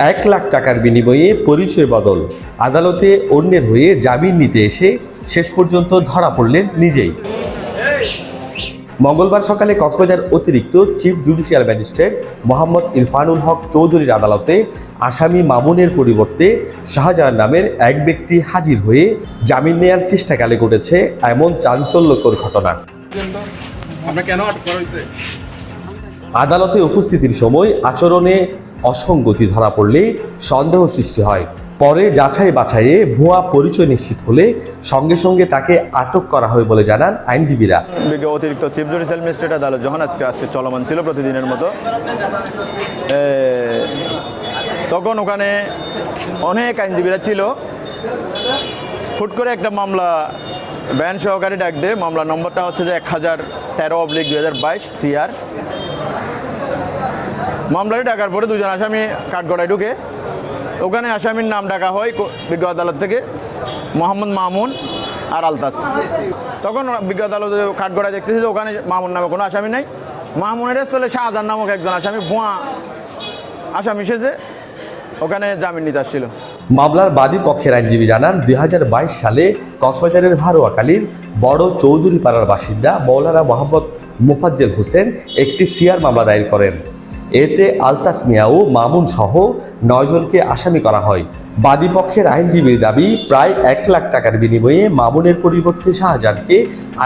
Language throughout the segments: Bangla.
1,00,000 টাকার বিনিময়ে পরিচয় বদল। আদালতে অন্যের হয়ে জামিন নিতে এসে শেষ পর্যন্ত ধরা পড়লেন নিজেই। মঙ্গলবার সকালে কক্সবাজার অতিরিক্ত chief judicial magistrate Mohammad Irfanul Haque চৌধুরীর আদালতে আসামি মামুনের পরিবর্তে শাহজাহান নামের এক ব্যক্তি হাজির হয়ে জামিন নেয়ার চেষ্টাকালে ঘটেছে এমন চাঞ্চল্যকর ঘটনা। আদালতে উপস্থিতির সময় আচরণে অসঙ্গতি ধরা পড়লে সন্দেহ সৃষ্টি হয়। পরে যাচাই বাছাইয়ে ভুয়া পরিচয় নিশ্চিত হলে সঙ্গে সঙ্গে তাকে আটক করা হয় বলে জানান আইনজীবীরা। অতিরিক্ত চিফ জুডিশিয়াল ম্যাজিস্ট্রেট আদালত যখন আজকে চলমান ছিল প্রতিদিনের মতো, তখন ওখানে অনেক আইনজীবীরা ছিল। হুট করে একটা মামলা ব্যান সহকারী ডাক দেয়। মামলা নম্বরটা হচ্ছে যে 1013/2022 CR। মামলাটি ডাকার পরে দুজন আসামি কাঠগড়ায় ঢুকে। ওখানে আসামির নাম ডাকা হয় বিজ্ঞ আদালত থেকে মোহাম্মদ মামুন আর আলতাস। তখন বিজ্ঞ আদালত কাঠগড়ায় দেখতেছে যে ওখানে মামুন নামে কোনো আসামি নাই। মামুনের স্থলে শাহজাহান নামক একজন আসামি ভুয়া আসামি সেজে ওখানে জামিন নিতে আসছিল। মামলার বাদী পক্ষের আইনজীবী জানান 2022 সালে কক্সবাজারের ভারোয়াকালীর বড় চৌধুরীপাড়ার বাসিন্দা মৌলানা মোহাম্মদ মোফাজ্জেল হোসেন একটি CR মামলা দায়ের করেন। এতে আলতাস মিয়া ও মামুন সহ 9 জনকে আসামি করা হয়। বাদী পক্ষের আইনজীবীর দাবি প্রায় 1,00,000 টাকার বিনিময়ে মামুনের পরিবর্তে শাহজাহানকে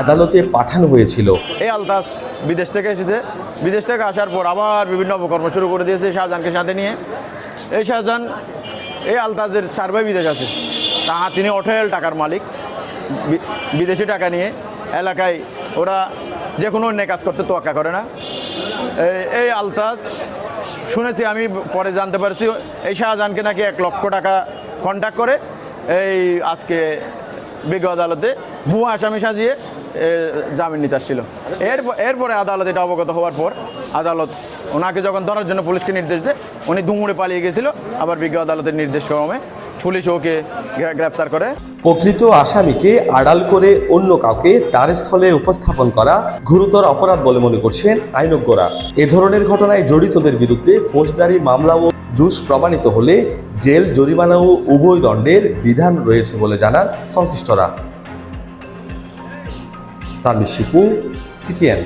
আদালতে পাঠানো হয়েছিল। এই আলতাস বিদেশ থেকে এসেছে। বিদেশ থেকে আসার পর আবার বিভিন্ন অপকর্ম শুরু করে দিয়েছে শাহজাহানকে সাথে নিয়ে। এই শাহজাহান এই আলতাজের 4 ভাই বিদেশ আছে। তিনি অঠেল টাকার মালিক। বিদেশি টাকা নিয়ে এলাকায় ওরা যে কোনো অন্যায় কাজ করতে তোয়াক্কা করে না। এই আলতাজ শুনেছি, আমি পরে জানতে পারছি, এই শাহজাহানকে নাকি 1,00,000 টাকা কন্ট্যাক্ট করে এই আজকে বিজ্ঞ আদালতে ভুয়া আসামি সাজিয়ে জামিন নিতে আসছিল। এরপরে আদালত এটা অবগত হওয়ার পর আদালত ওনাকে যখন ধরার জন্য পুলিশকে নির্দেশ দেয়, উনি ধুমুড়ে পালিয়ে গেছিল। আবার বিজ্ঞ আদালতের নির্দেশ ক্রমে পুলিশ ওকে গ্রেপ্তার করে। প্রকৃত আসামিকে আড়াল করে অন্য কাউকে তার স্থলে উপস্থাপন করা গুরুতর অপরাধ বলে মনে করছেন আইনজ্ঞরা। এ ধরনের ঘটনায় জড়িতদের বিরুদ্ধে ফৌজদারি মামলা ও দোষ প্রমাণিত হলে জেল, জরিমানা ও উভয় দণ্ডের বিধান রয়েছে বলে জানান সংশ্লিষ্টরা। তানভীর শিপু, TTN।